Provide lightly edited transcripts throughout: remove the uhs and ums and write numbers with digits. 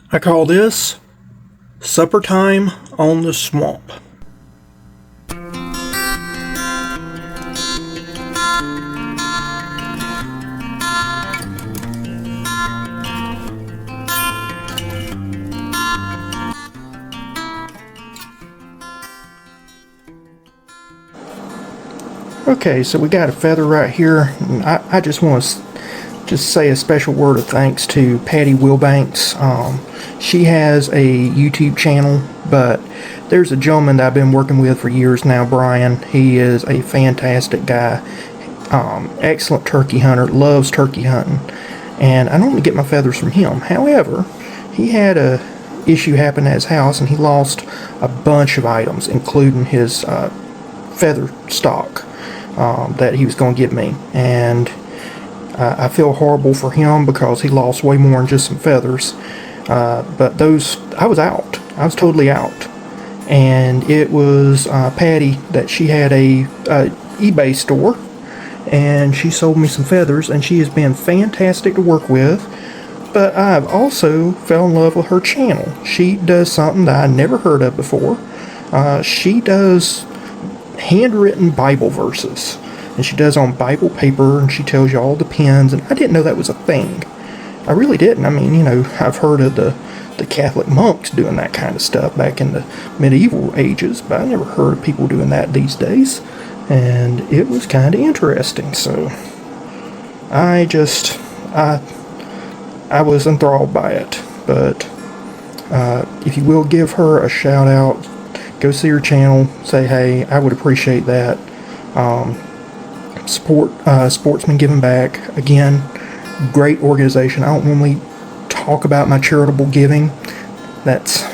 I call this Suppertime on the Swamp. Okay, so we got a feather right here. And I just want to just say a special word of thanks to Patty Wilbanks. She has a YouTube channel, but there's a gentleman that I've been working with for years now, Brian. He is a fantastic guy, excellent turkey hunter, loves turkey hunting, and I normally get my feathers from him. However, he had a issue happen at his house, and he lost a bunch of items, including his feather stock that he was going to give me, and I feel horrible for him because he lost way more than just some feathers. But those, I was out. I was totally out. And it was Patty that she had a eBay store, and she sold me some feathers, and she has been fantastic to work with. But I've also fell in love with her channel. She does something that I never heard of before. She does handwritten Bible verses, and she does on Bible paper, and she tells you all the pins, and I didn't know that was a thing. I really didn't. I mean, you know, I've heard of the Catholic monks doing that kind of stuff back in the medieval ages, but I never heard of people doing that these days, and it was kind of interesting. So I was enthralled by it. But if you will give her a shout out, go see her channel, say hey, I would appreciate that. Support Sportsman Giving Back. Again, great organization. I don't normally talk about my charitable giving. That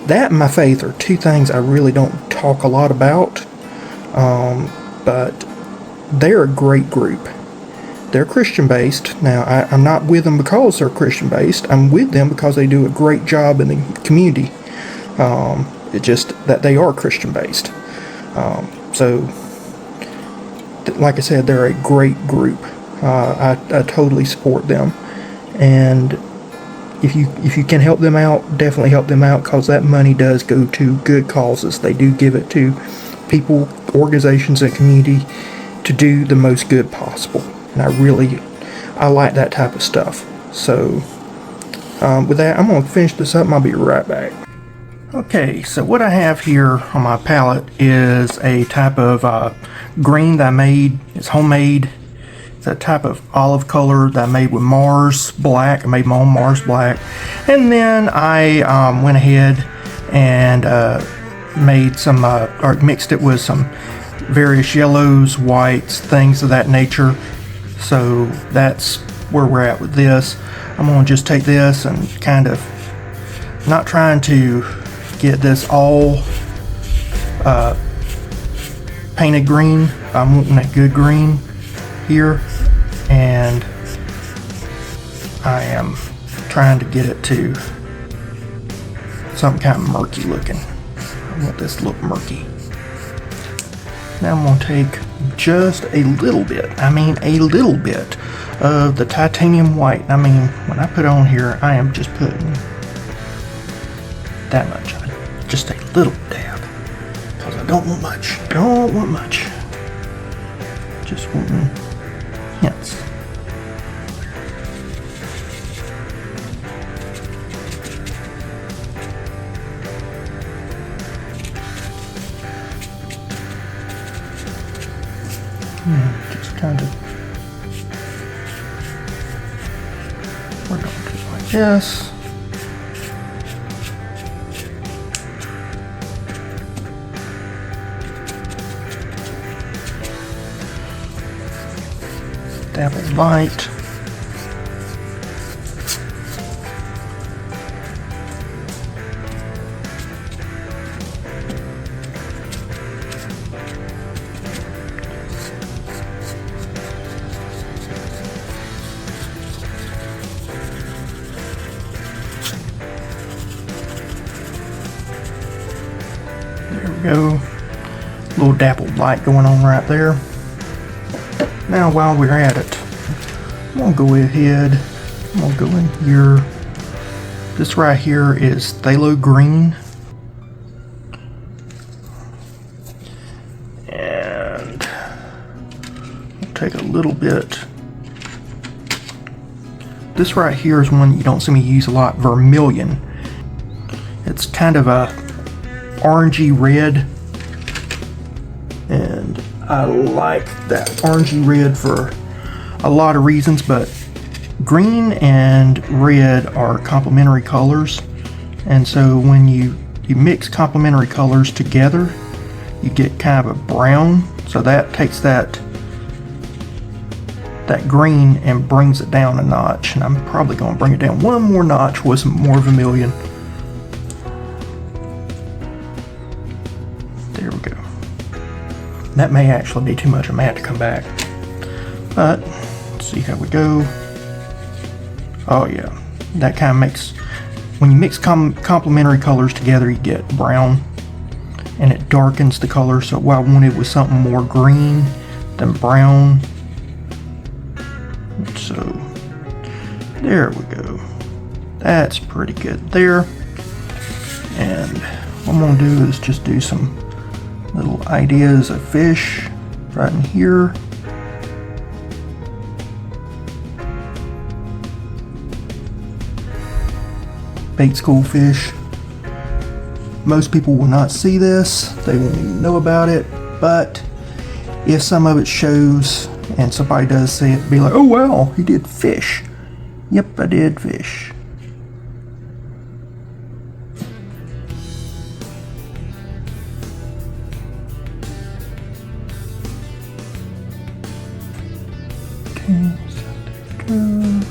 and my faith are two things I really don't talk a lot about. But they're a great group. They're Christian based. Now, I'm not with them because they're Christian based. I'm with them because they do a great job in the community. It's just that they are Christian based. So, like I said, they're a great group. I totally support them, and if you can help them out, definitely help them out, because that money does go to good causes. They do give it to people, organizations, and community to do the most good possible, and I like that type of stuff. So with that, I'm going to finish this up and I'll be right back. Okay, so what I have here on my palette is a type of green that I made. It's homemade. It's a type of olive color that I made with Mars Black. I made my own Mars Black. And then I went ahead and made some, or mixed it with some various yellows, whites, things of that nature. So that's where we're at with this. I'm going to just take this and kind of, not trying to get this all painted green. I'm wanting a good green here, and I am trying to get it to some kind of murky looking. I want this to look murky. Now I'm going to take just a little bit, a little bit of the titanium white. I mean, when I put it on here, I am just putting that much on. Just a little dab, because I don't want much. Just wanting hints. Just kind of, we're going to do like this. Apple light. There we go. Little dappled light going on right there. Now while we're at it, I'm going to go ahead, I'm going to go in here This right here is phthalo green. And I'll take a little bit. This right here is one you don't see me use a lot, vermilion. It's kind of a orangey red, and I like that orangey red for a lot of reasons, but green and red are complementary colors, and so when you mix complementary colors together, you get kind of a brown, so that takes that green and brings it down a notch, and I'm probably going to bring it down one more notch with some more vermilion. There we go. That may actually be too much. I may have to come back, but let's see how we go. Oh yeah, that kind of makes, when you mix complementary colors together, you get brown, and it darkens the color. So what I wanted was something more green than brown. So there we go. That's pretty good there. And what I'm gonna do is just do some little ideas of fish right in here. Bait school fish. Most people will not see this. They won't even know about it. But if some of it shows and somebody does see it, be like, oh wow, he did fish. Yep, I did fish. Okay, so there we go.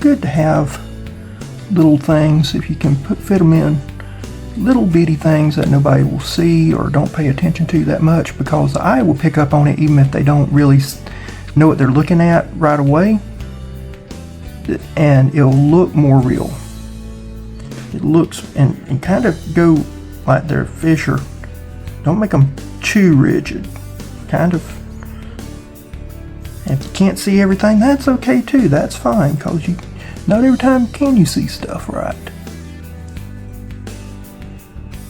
Good to have little things, if you can fit them in, little bitty things that nobody will see or don't pay attention to that much, because the eye will pick up on it even if they don't really know what they're looking at right away, and it'll look more real. It looks and kind of go like they're fish, or don't make them too rigid, kind of. If you can't see everything, that's okay too. That's fine, because not every time can you see stuff right.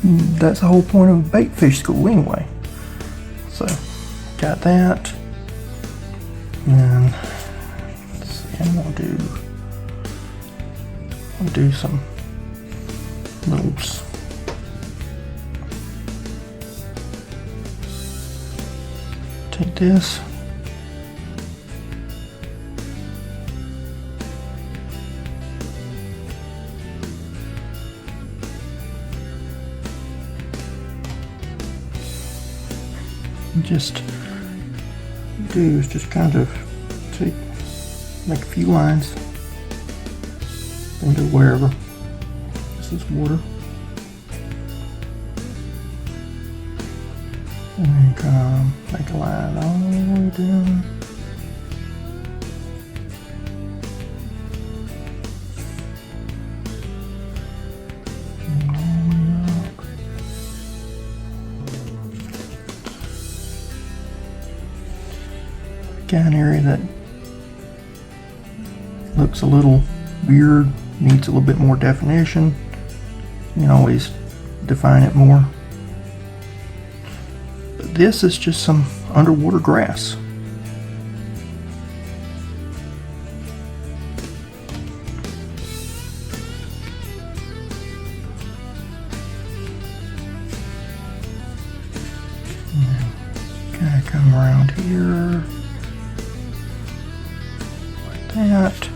That's the whole point of bait fish school anyway. So, got that. And let's see, I'm gonna do some little take this. Just do is just kind of make a few lines into wherever. This is water. And then come make a line all the way down. And all the way up. Got an area that looks a little weird, needs a little bit more definition. You can always define it more. But this is just some underwater grass. Kind of come around here. that.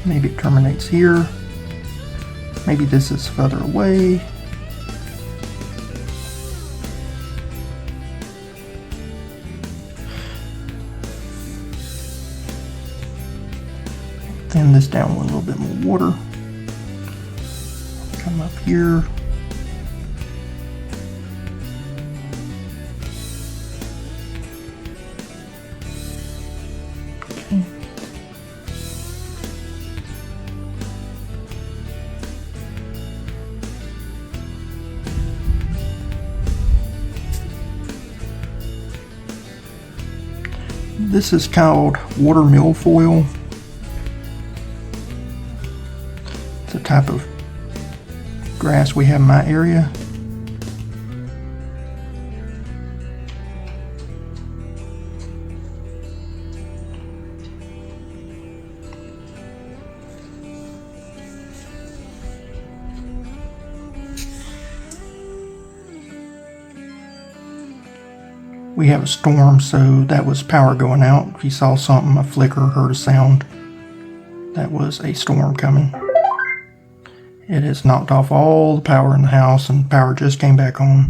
Maybe it terminates here. Maybe this is further away. Thin this down with a little bit more water. Come up here. Okay. This is called water milfoil. It's a type of grass we have in my area. We have a storm, so that was power going out. If you saw something, a flicker, heard a sound, that was a storm coming. It has knocked off all the power in the house, and power just came back on.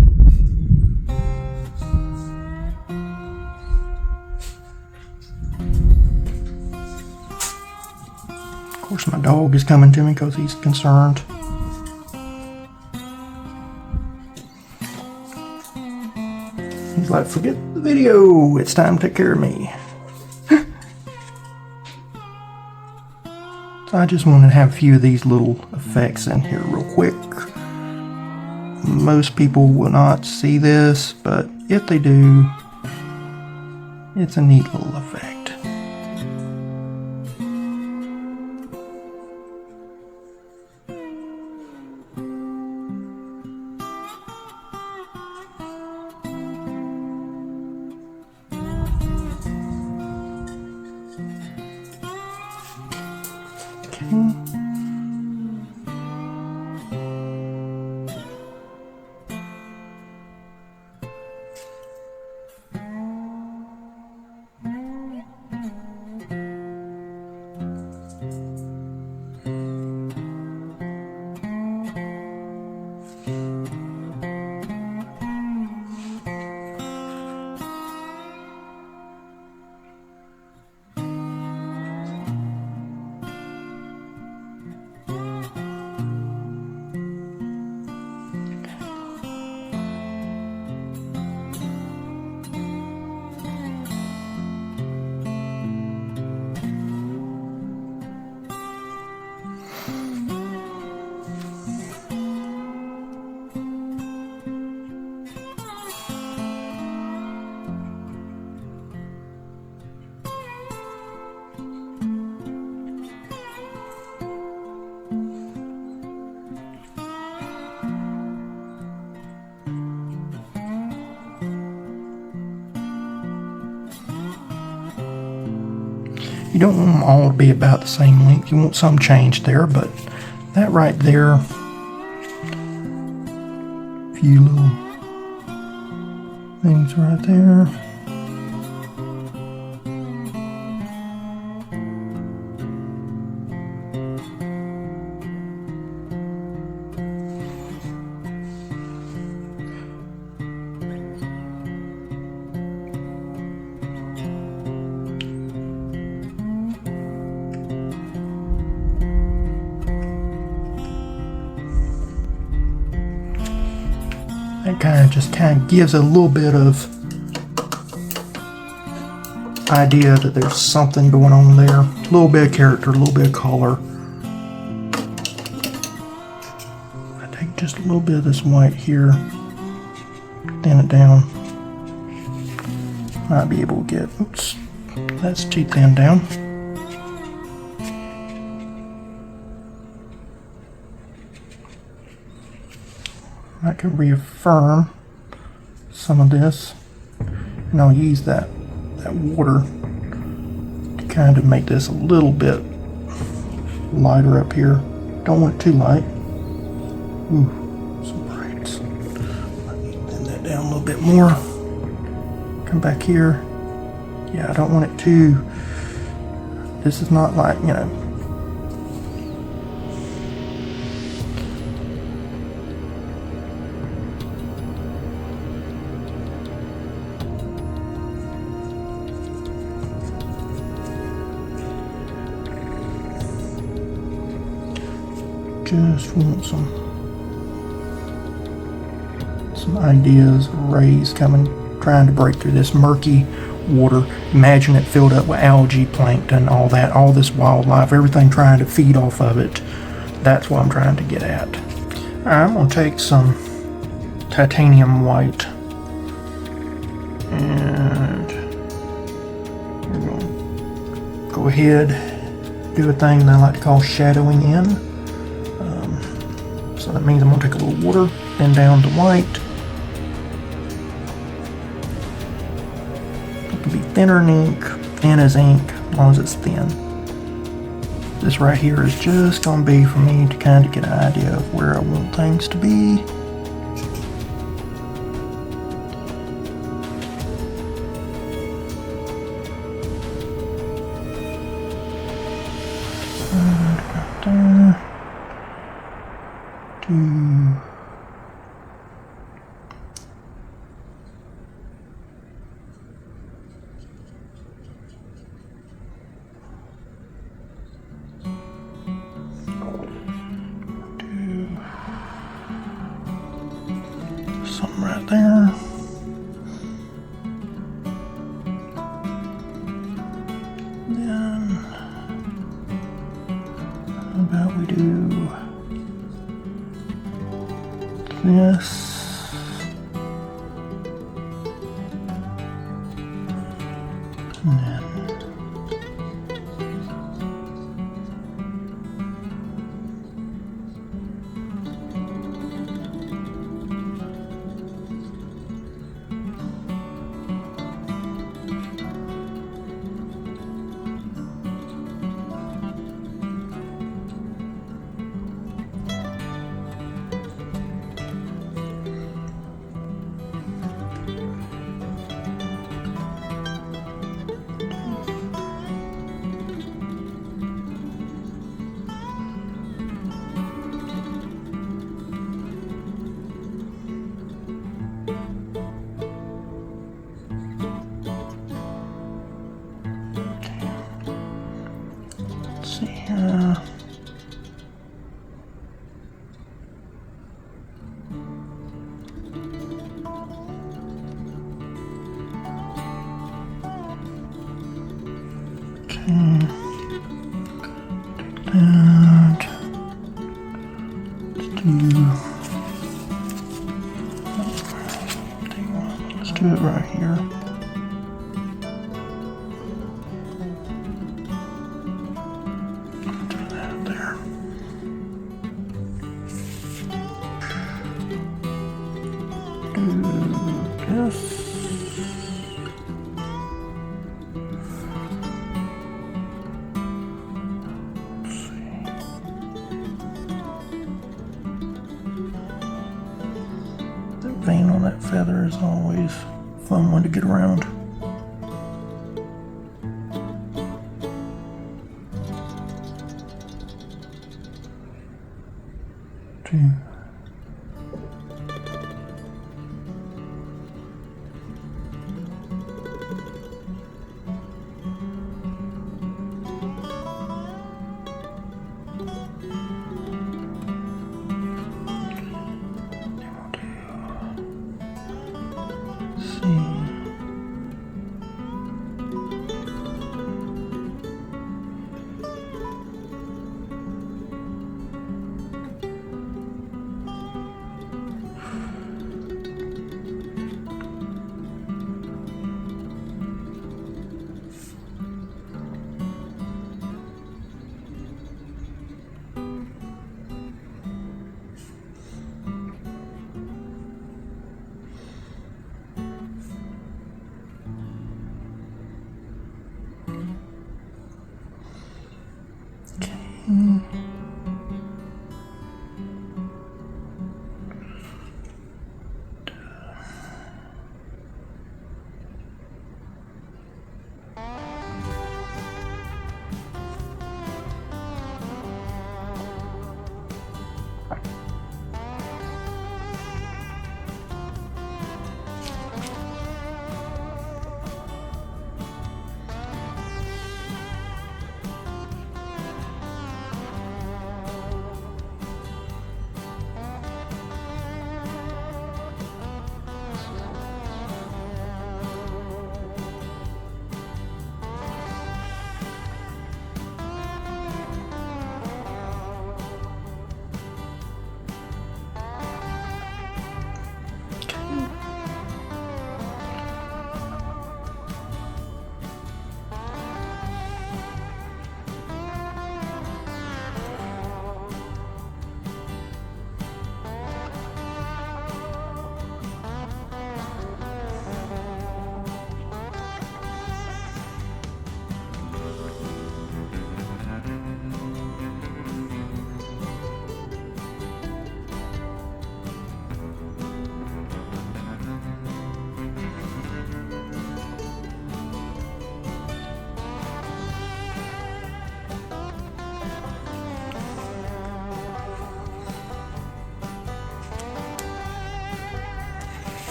Of course, my dog is coming to me because he's concerned. He's like, forget the video, it's time to take care of me. So I just wanted to have a few of these little effects in here real quick. Most people will not see this, but if they do, it's a neat little effect. You don't want them all to be about the same length. You want some change there, but that right there, a few little things right there. That just kind of gives a little bit of idea that there's something going on there. A little bit of character, a little bit of color. I take just a little bit of this white here, thin it down. Might be able to get, oops, that's too thin down. I can reaffirm some of this, and I'll use that water to kind of make this a little bit lighter up here. Don't want it too light. Ooh, some brights. Let me thin that down a little bit more. Come back here, Yeah, I don't want it too, this is not like, you know, just want some ideas, rays coming, trying to break through this murky water. Imagine it filled up with algae, plankton, all that, all this wildlife, everything trying to feed off of it. That's what I'm trying to get at. Alright, I'm going to take some titanium white and we're going to go ahead, do a thing that I like to call shadowing in. So that means I'm going to take a little water, then down to white. It can be thinner than ink, thin as ink, as long as it's thin. This right here is just going to be for me to kind of get an idea of where I want things to be. Something right there. Then, how about we do this? And then let's do it right here. Do that there. Do this. Vein on that feather is always a fun one to get around. Two.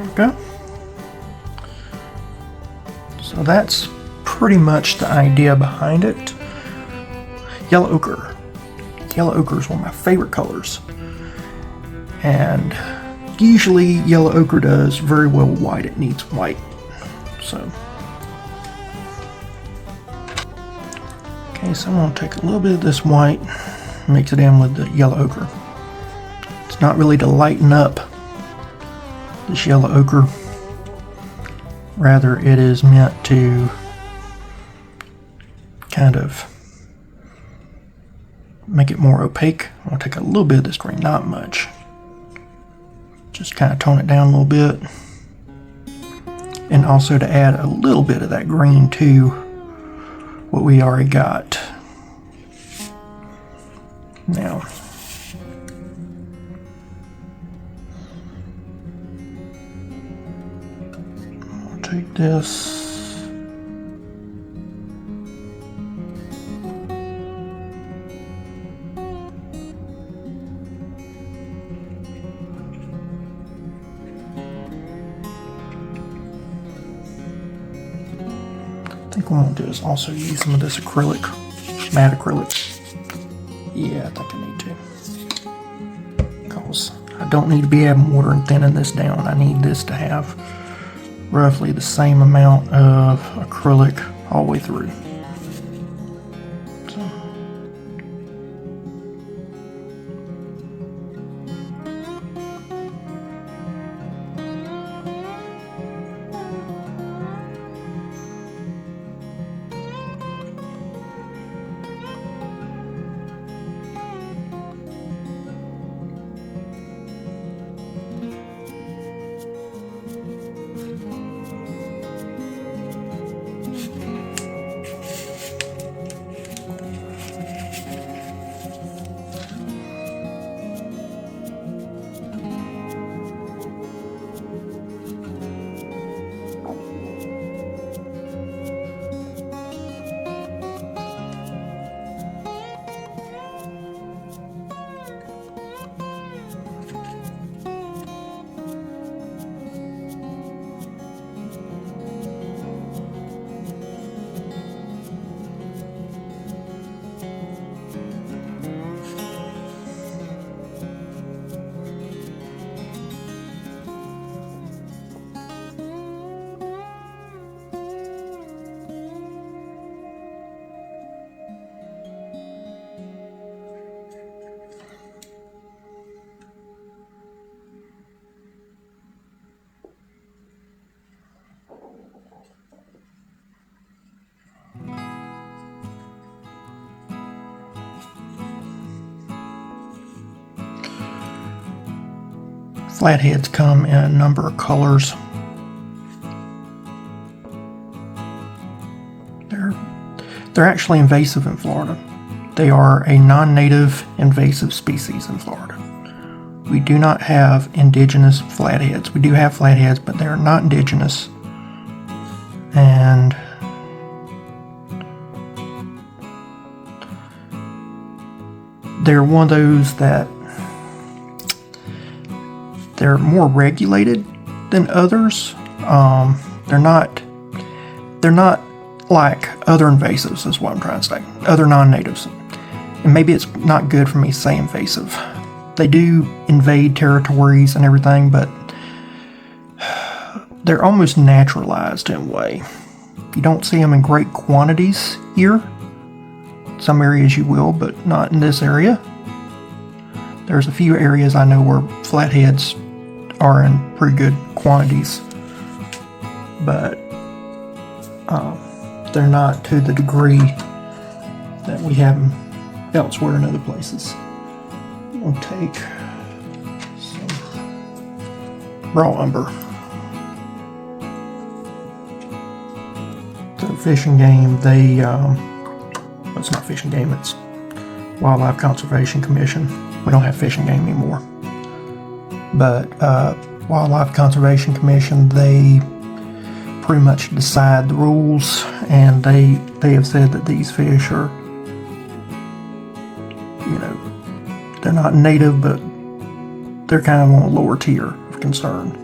There we go. So that's pretty much the idea behind it. Yellow ochre. Yellow ochre is one of my favorite colors. And usually yellow ochre does very well with white. It needs white. So, okay, so I'm going to take a little bit of this white, mix it in with the yellow ochre. It's not really to lighten up this yellow ochre. Rather, it is meant to kind of make it more opaque. I'm going to take a little bit of this green, not much. Just kind of tone it down a little bit. And also to add a little bit of that green to what we already got. Now, I'll take this. I think what I'm going to do is also use some of this acrylic, matte acrylic. Yeah, I think I need to. Because I don't need to be adding water and thinning this down. I need this to have roughly the same amount of acrylic all the way through. Flatheads come in a number of colors. They're actually invasive in Florida. They are a non-native invasive species in Florida. We do not have indigenous flatheads. We do have flatheads, but they are not indigenous. And they're one of those that they're more regulated than others. They're not like other invasives, is what I'm trying to say. Other non-natives. And maybe it's not good for me to say invasive. They do invade territories and everything, but they're almost naturalized in a way. You don't see them in great quantities here. Some areas you will, but not in this area. There's a few areas I know where flatheads are in pretty good quantities, but they're not to the degree that we have them elsewhere in other places. We'll take some raw umber. The Fish and Game, well, it's not Fish and Game, it's Wildlife Conservation Commission. We don't have Fish and Game anymore. But Wildlife Conservation Commission, they pretty much decide the rules, and they have said that these fish are, you know, they're not native, but they're kind of on a lower tier of concern.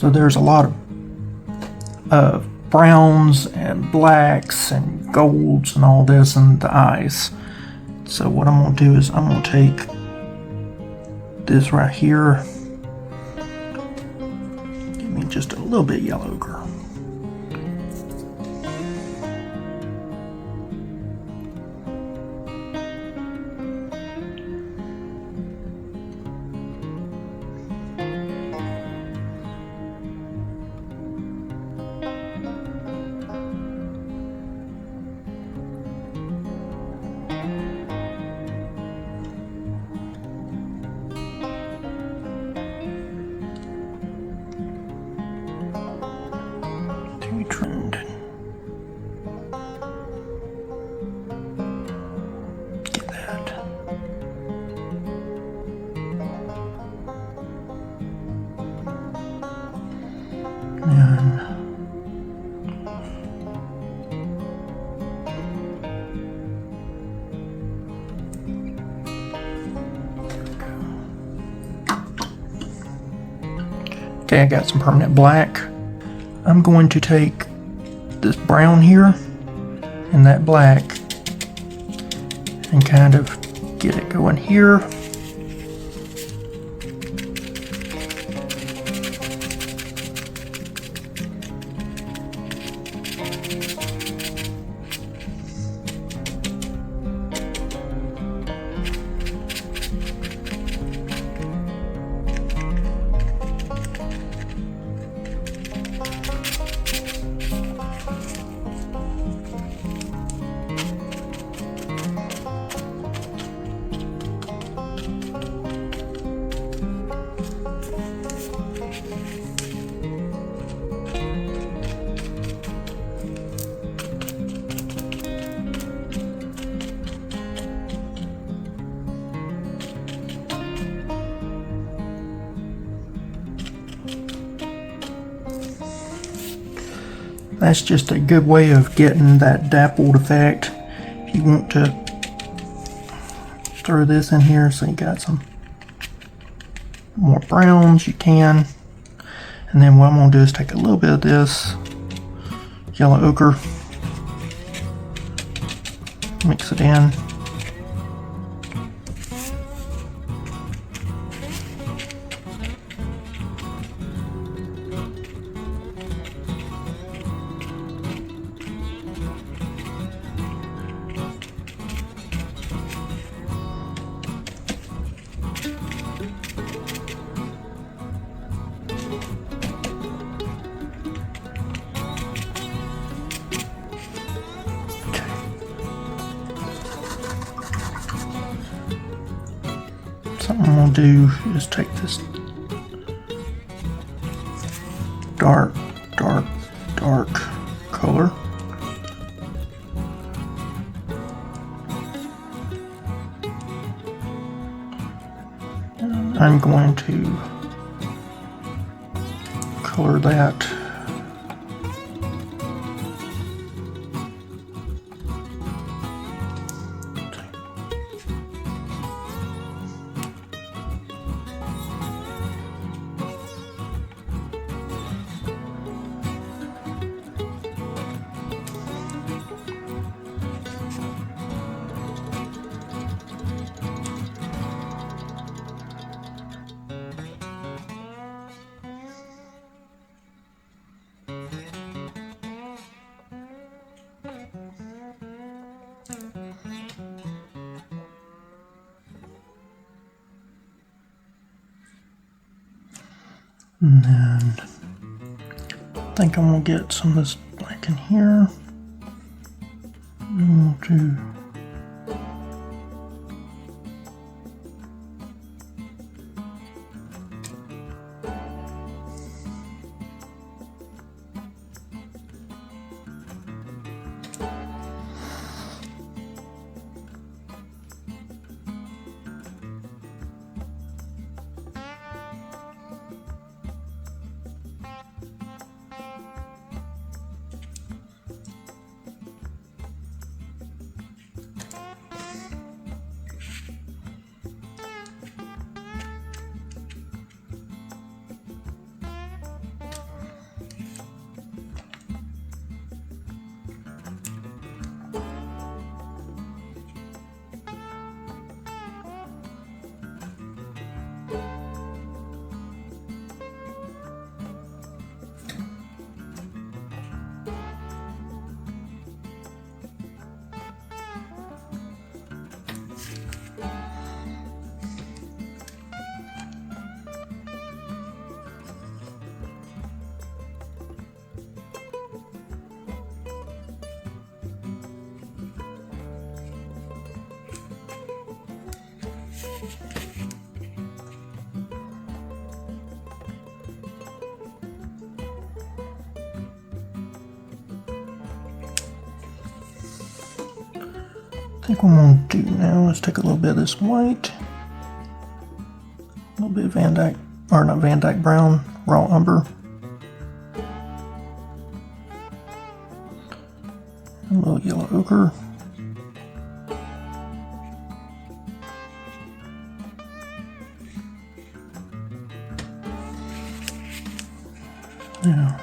So there's a lot of browns and blacks and golds and all this in the eyes. So what I'm going to do is I'm going to take this right here, give me just a little bit yellow ochre. Trend. Get that. And okay, I got some permanent black. I'm going to take this brown here and that black and kind of get it going here. That's just a good way of getting that dappled effect. If you want to throw this in here so you got some more browns, you can. And then what I'm going to do is take a little bit of this yellow ochre, mix it in. Something I'm going to do is take this dark color. And I'm going to color that and then I think I'm going to get some of this black in here. And we'll do think what I'm going to do now is take a little bit of this white, a little bit of Van Dyke, or not Van Dyke brown, raw umber, a little yellow ochre, now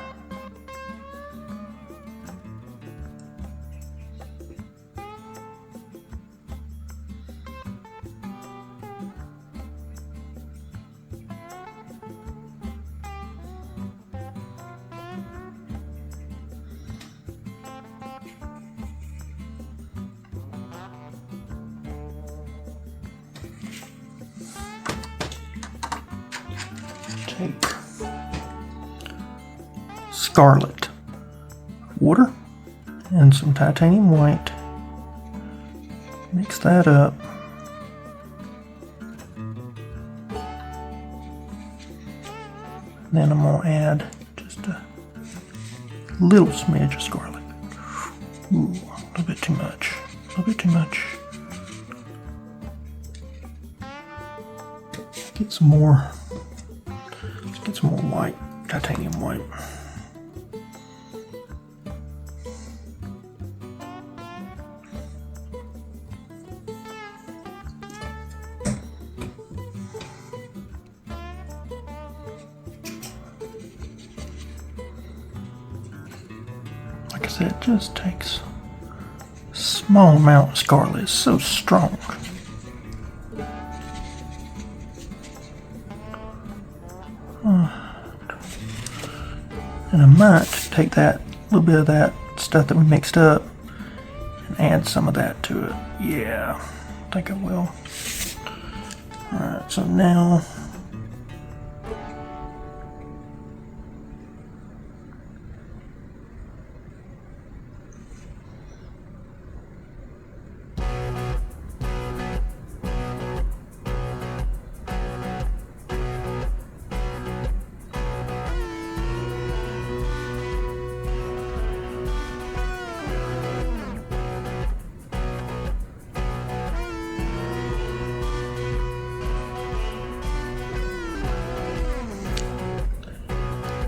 take scarlet water and some titanium white, mix that up, then I'm going to add just a little smidge of scarlet. Ooh, a little bit too much, a little bit too much. Get some more, let's get some more white, titanium white. Like I said, it just takes a small amount of scarlet. It's so strong. And I might take that little bit of that stuff that we mixed up and add some of that to it. Yeah, I think I will. Alright, so now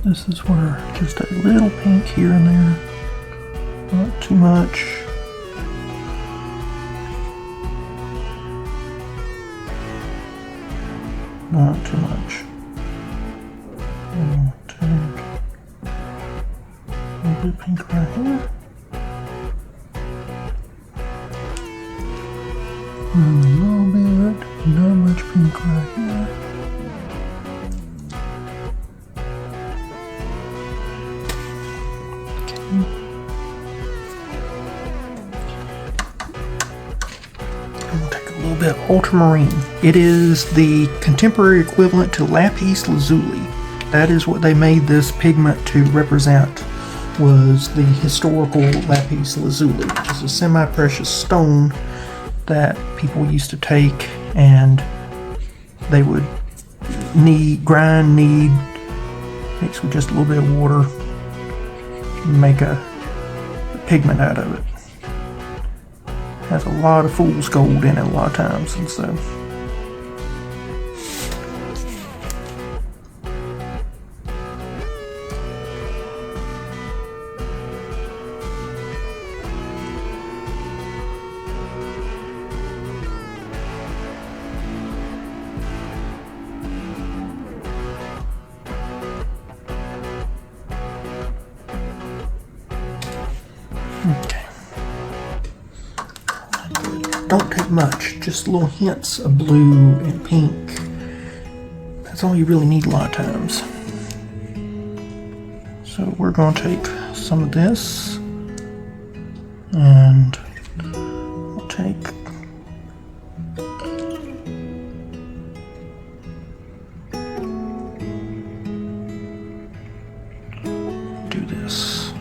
this is where just a little pink here and there, not too much. Not too much. I'll take a little bit of pink right here. And a little bit, not much pink right here. Bit of ultramarine. It is the contemporary equivalent to lapis lazuli. That is what they made this pigment to represent, was the historical lapis lazuli, which is a semi-precious stone that people used to take and they would knead, mix with just a little bit of water, make a pigment out of it. Has a lot of fool's gold in it a lot of times, and so okay. Don't take much, just little hints of blue and pink. That's all you really need a lot of times. So we're going to take some of this and we'll take do this.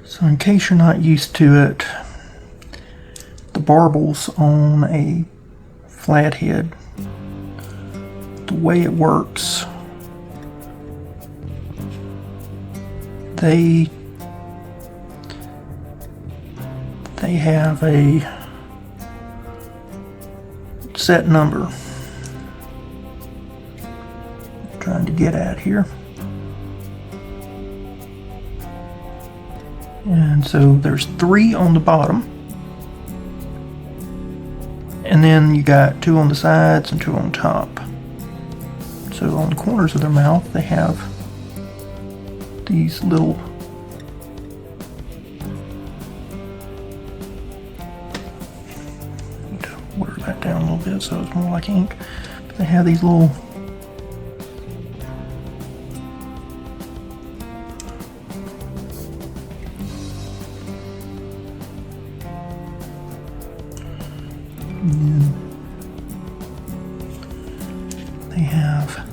So in case you're not used to it, the barbels on a flathead, the way it works, they have a set number I'm trying to get at here. And so there's 3 on the bottom, and then you got 2 on the sides and 2 on top. So on the corners of their mouth they have these little water that down a little bit so it's more like ink. But they have these little they have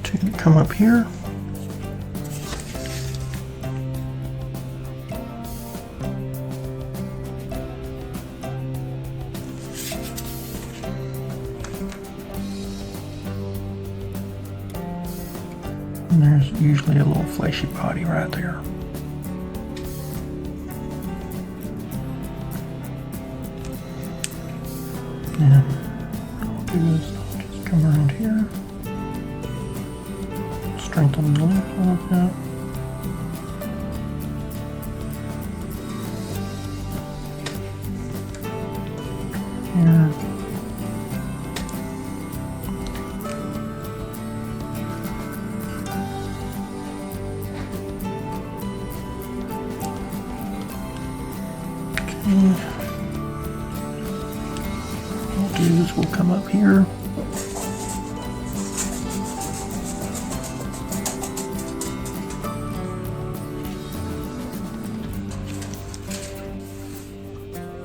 to come up here. And there's usually a little fleshy body right there. And what I'll do is I'll just come around here, strengthen the lip a little bit. Here. What we'll do is we'll come up here.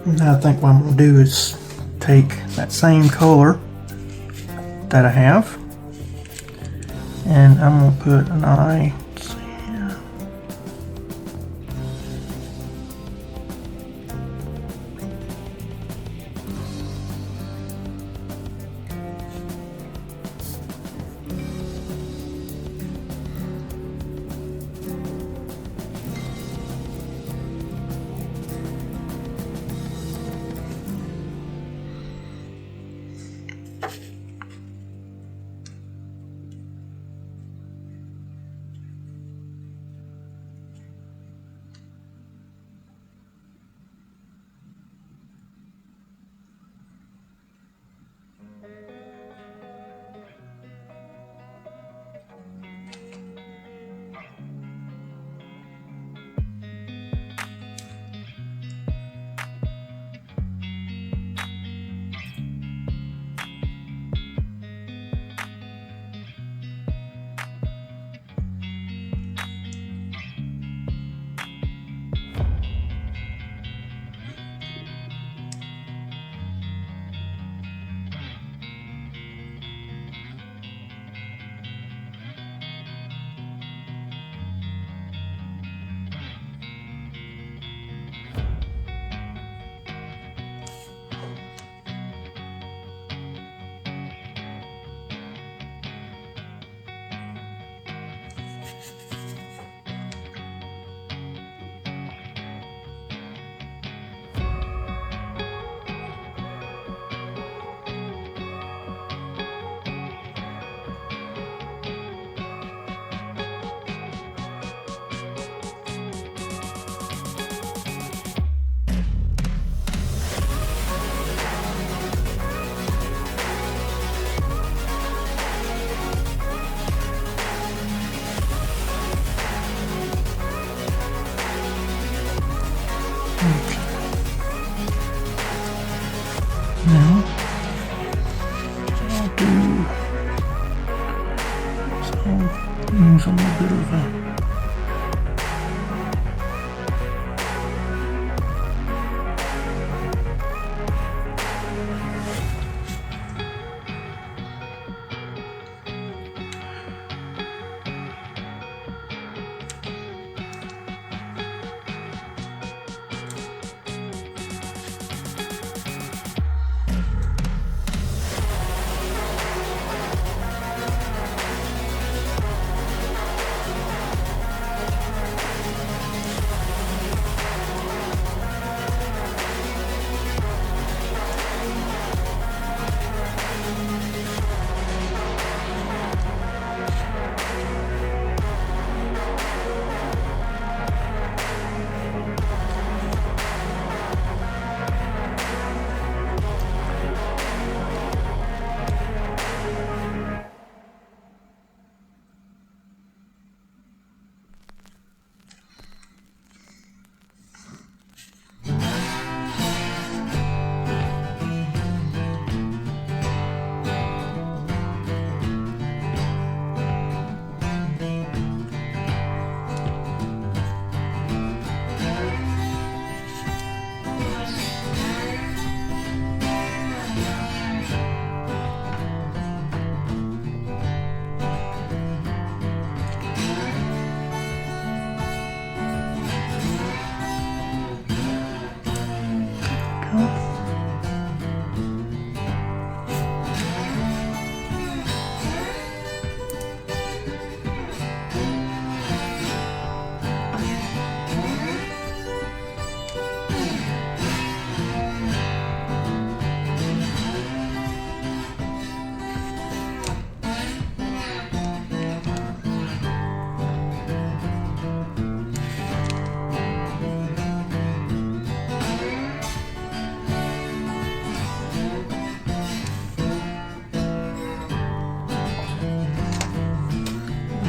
Now I think what I'm going to do is take that same color that I have, and I'm going to put an eye. Let's see here. Now, I'll use a little bit of a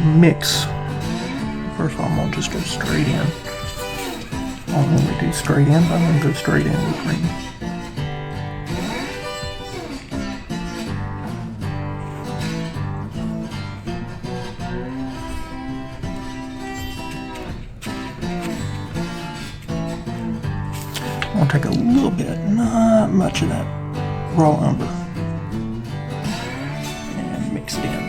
mix. First of all, I'm gonna just go straight in. I don't normally do straight in, but I'm gonna go straight in with green. I'm gonna take a little bit, not much of that raw umber, and mix it in.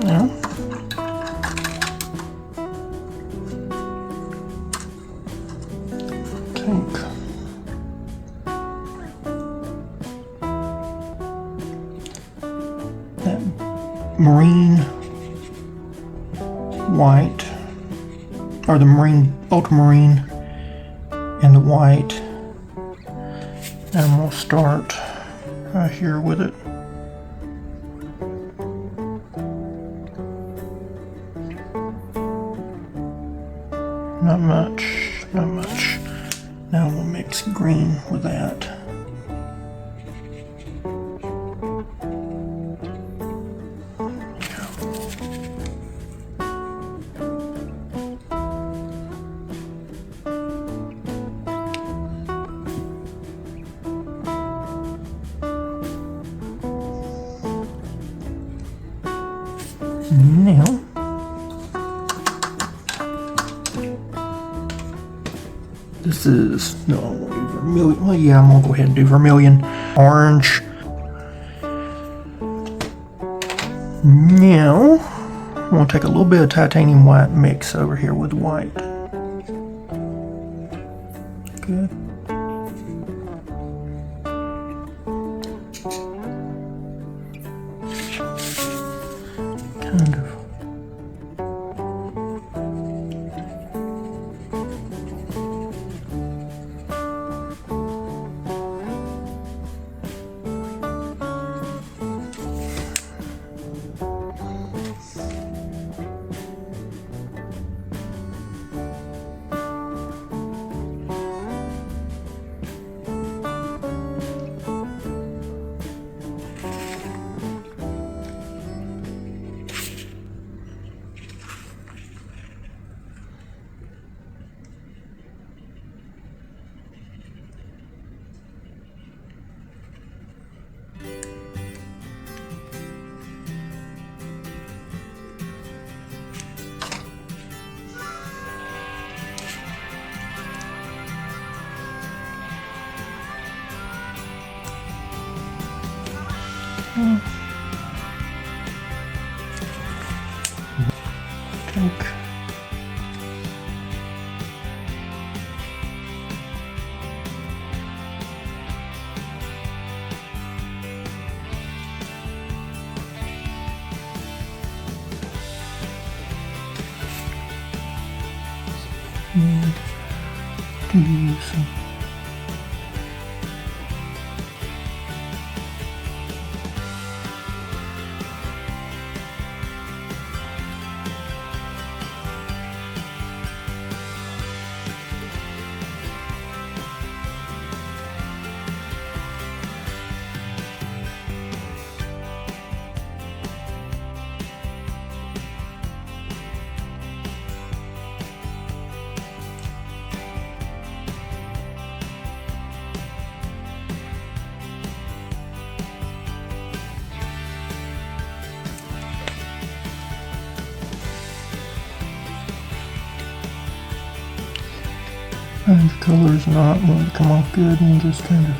Now, take that marine white, or the marine ultramarine and the white, and we'll start right here with it. Not much, not much. Now we'll mix green with that. Now, this is, no, I won't do vermilion. Well, yeah, I'm gonna go ahead and do vermilion. Orange. Now, I'm gonna take a little bit of titanium white mix over here with white. Good. Kind of. Take and do some and the color's not going to come off good, and just kind of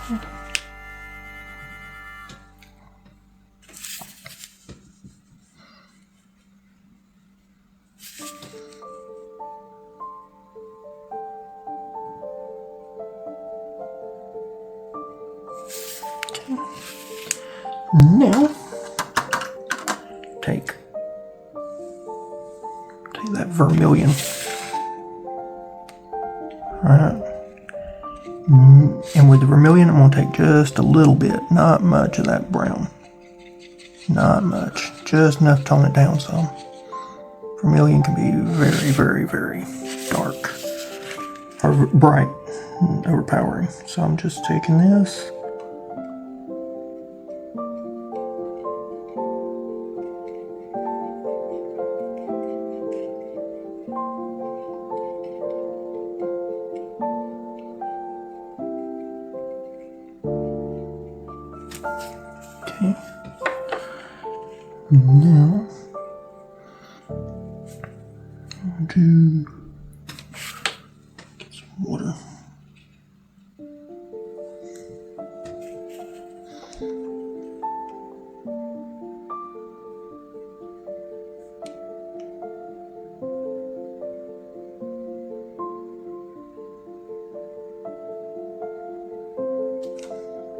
Now, take that vermilion. Alright. And with the vermilion, I'm going to take just a little bit, not much of that brown. Not much. Just enough to tone it down some. Vermilion can be very, very, very dark. Or bright. Overpowering. So I'm just taking this. Okay. Now, I'll do get some water.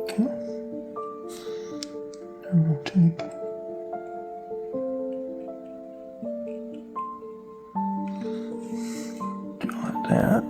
Okay. And we'll take do like that.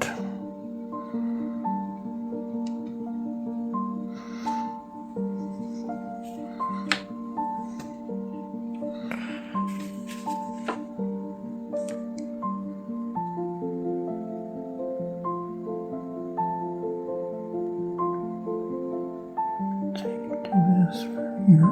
Do this right here.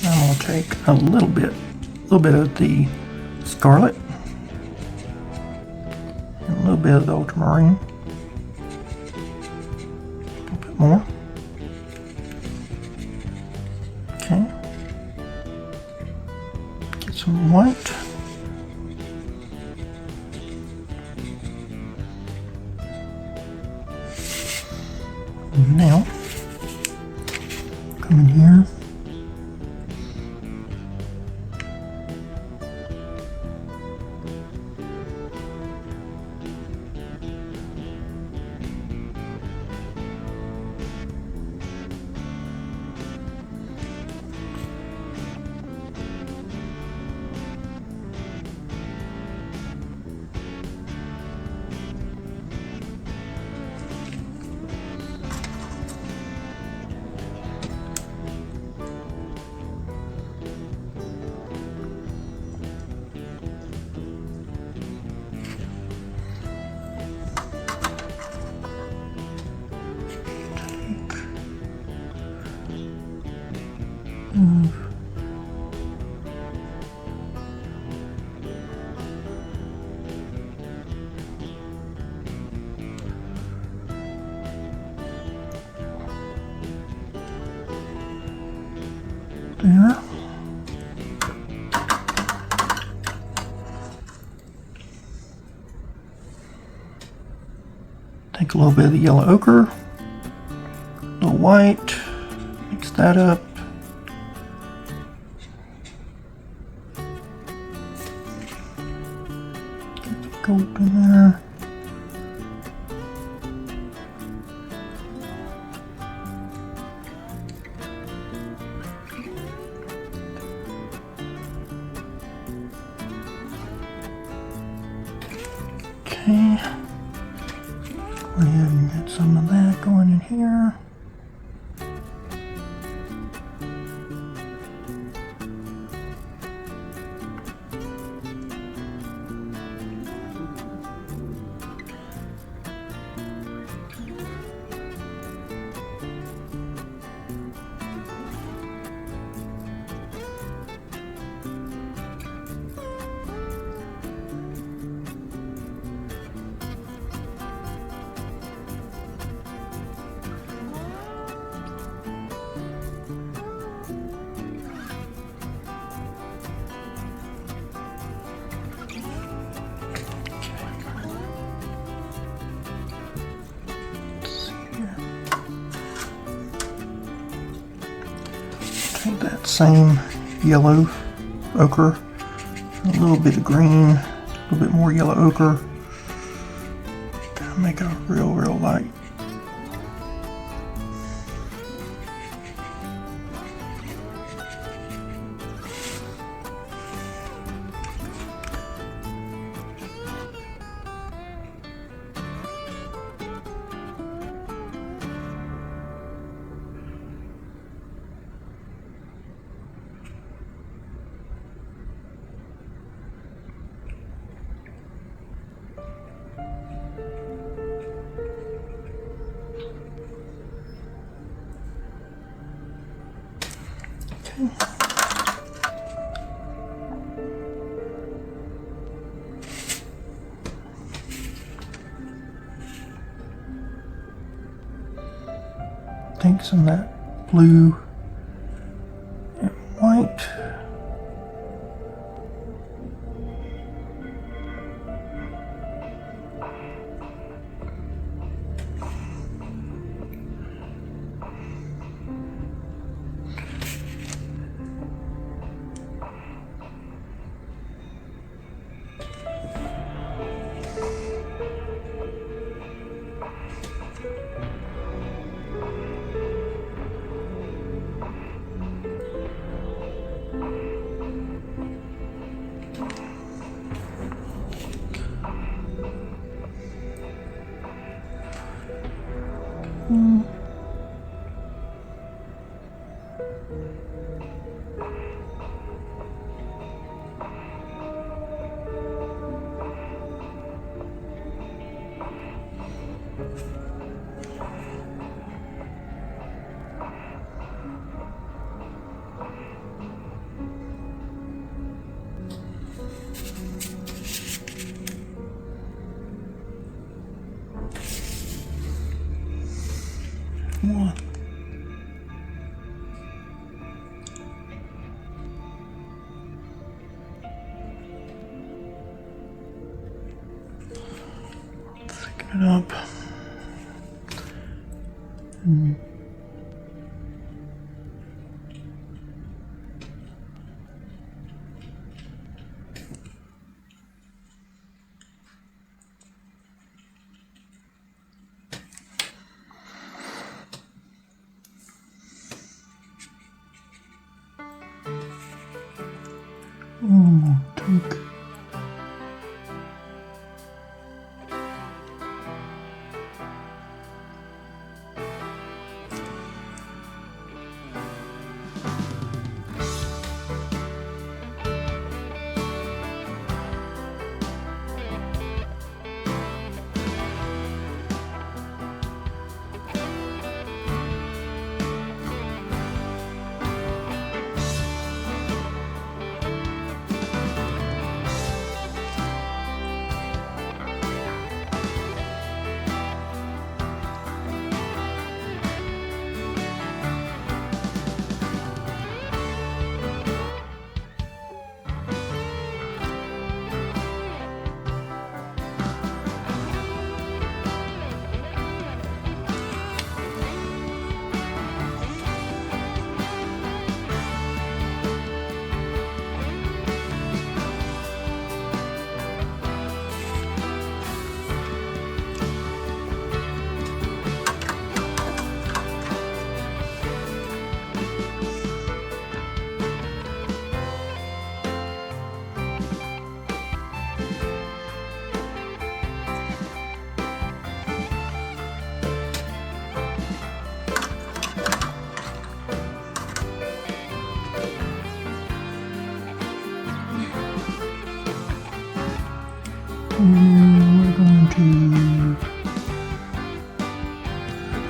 I'm going to take a little bit of the scarlet and a little bit of the ultramarine. A little bit more. Okay. Get some white. Now, come in here. move. There. Take a little bit of the yellow ochre, a little white, mix that up. Get the gold in there. Okay, go ahead and get some of that going in here. Take that same yellow ochre, a little bit of green, a little bit more yellow ochre, kind of make it real light. Take some of that blue and white. One. Thicken it up. Take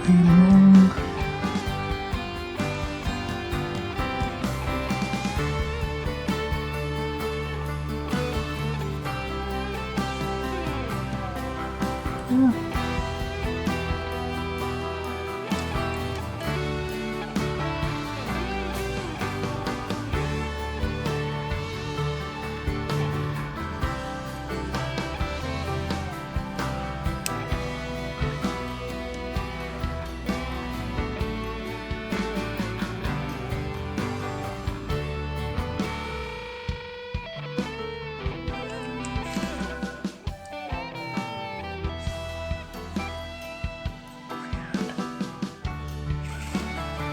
feet long.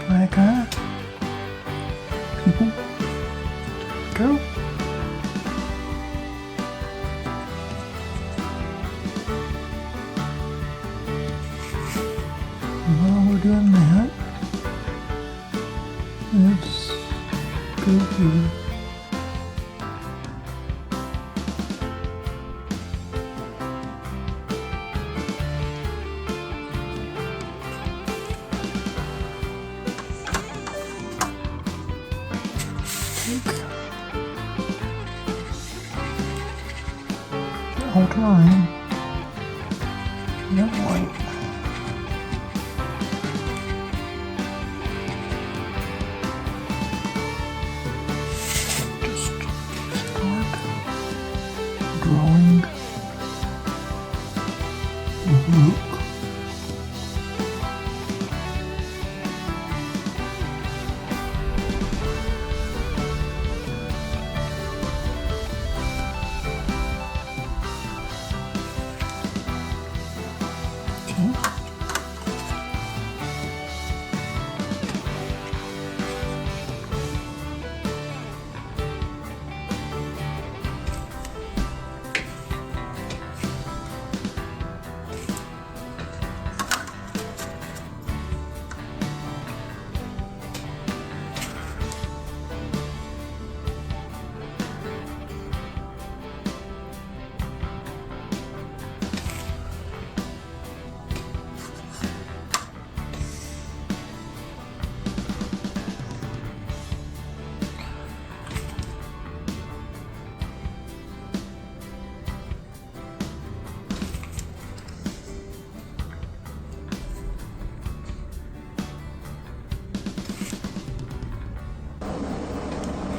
Black eye. People. Go. While we're doing that, let's go here. Outer ring. That white. Just start drawing the hook.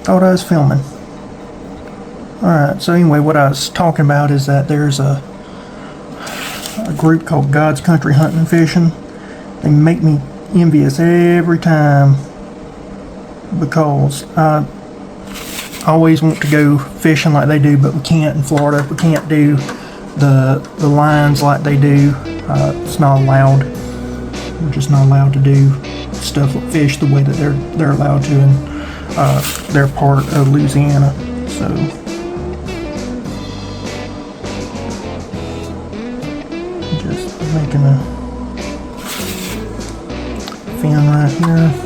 Thought I was filming. Alright, so anyway, what I was talking about is that there's a group called God's Country Hunting and Fishing. They make me envious every time because I always want to go fishing like they do, but we can't in Florida. We can't do the lines like they do. It's not allowed. We're just not allowed to do stuff like fish the way that they're allowed to in their part of Louisiana. So just making a fin right here.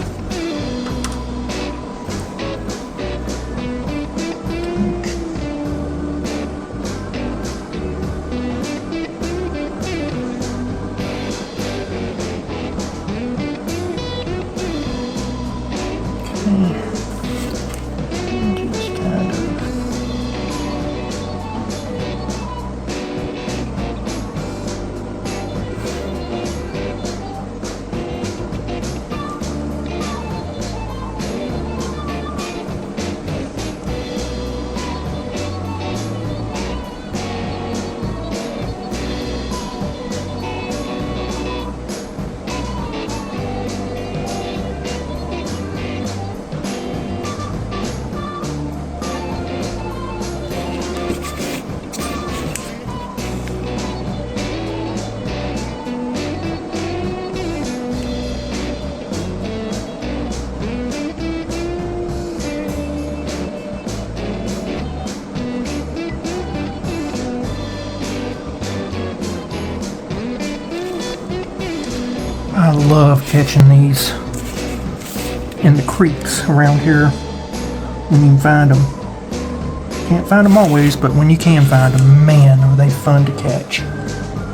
I love catching these in the creeks around here when you can find them. Can't find them always, but when you can find them, man, are they fun to catch.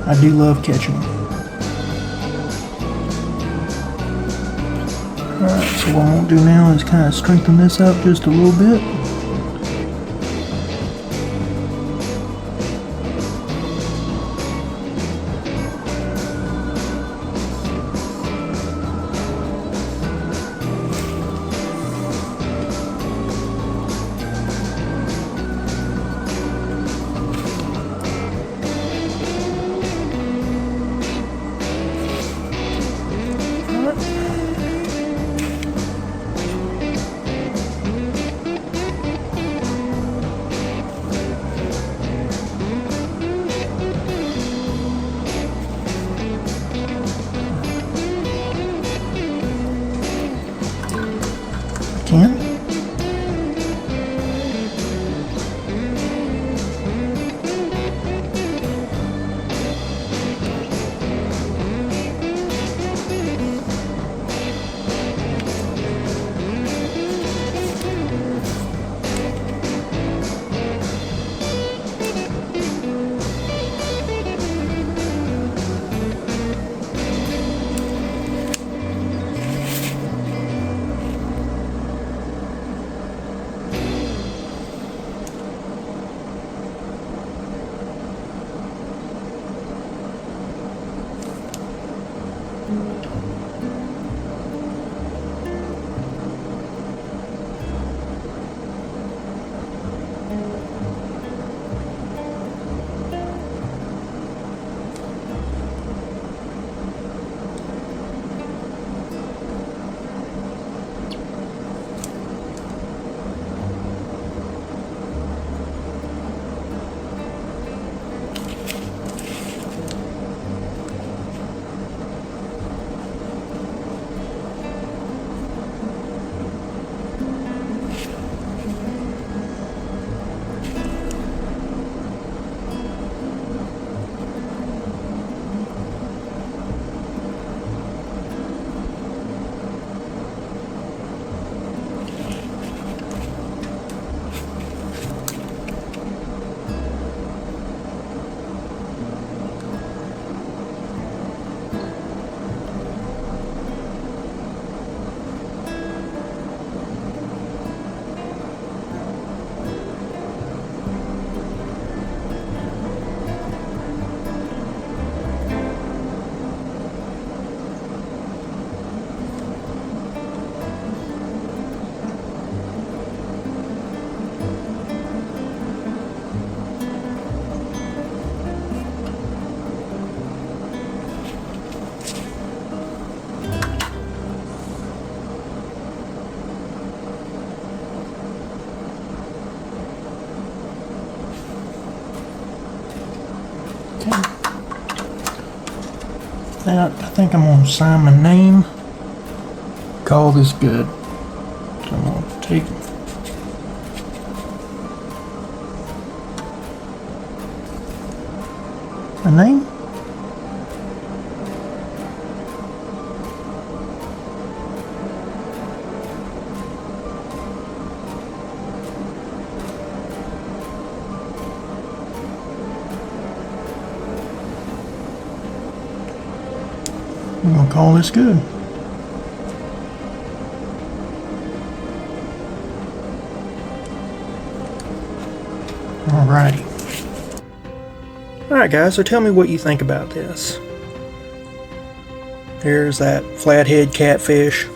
I do love catching them. So what I'm going to do now is kind of strengthen this up just a little bit. Can. I think I'm going to sign my name. Call this good. So I'm going to take my name. I'm going to call this good. Alrighty. Alright guys, so tell me what you think about this. Here's that flathead catfish.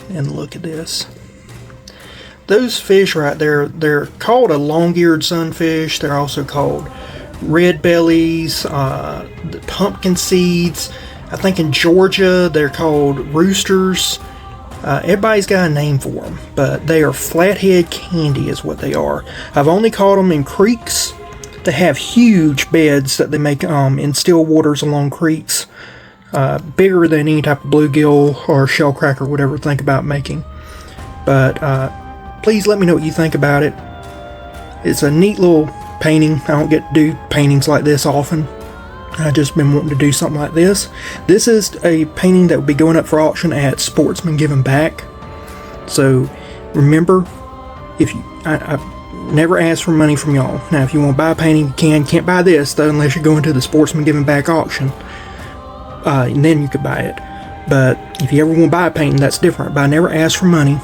And look at this. Those fish right there, they're called a long-eared sunfish. They're also called red bellies, pumpkin seeds. I think in Georgia they're called roosters. Everybody's got a name for them, but they are flathead candy is what they are. I've only caught them in creeks. They have huge beds that they make in still waters along creeks, bigger than any type of bluegill or shellcracker would ever think about making. But please let me know what you think about it. It's a neat little painting. I don't get to do paintings like this often. I've just been wanting to do something like this. This is a painting that will be going up for auction at Sportsman Giving Back. So remember, if you, I've never asked for money from y'all. Now, if you want to buy a painting, you can. Can't buy this though unless you're going to the Sportsman Giving Back auction. And then you could buy it. But If you ever want to buy a painting, that's different, but I never ask for money.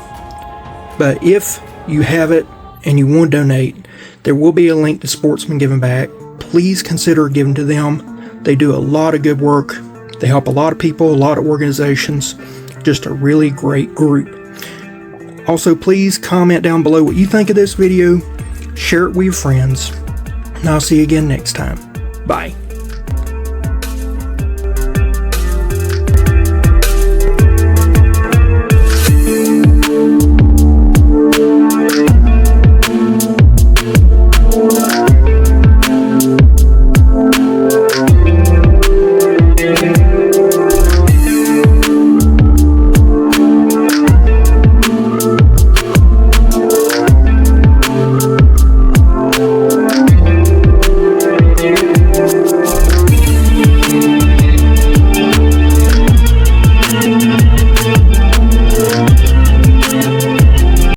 But if you have it and you want to donate, there will be a link to Sportsman Giving Back. Please consider giving to them. They do a lot of good work. They help a lot of people, a lot of organizations. Just a really great group. Also, please comment down below what you think of this video. Share it with your friends. And I'll see you again next time. Bye.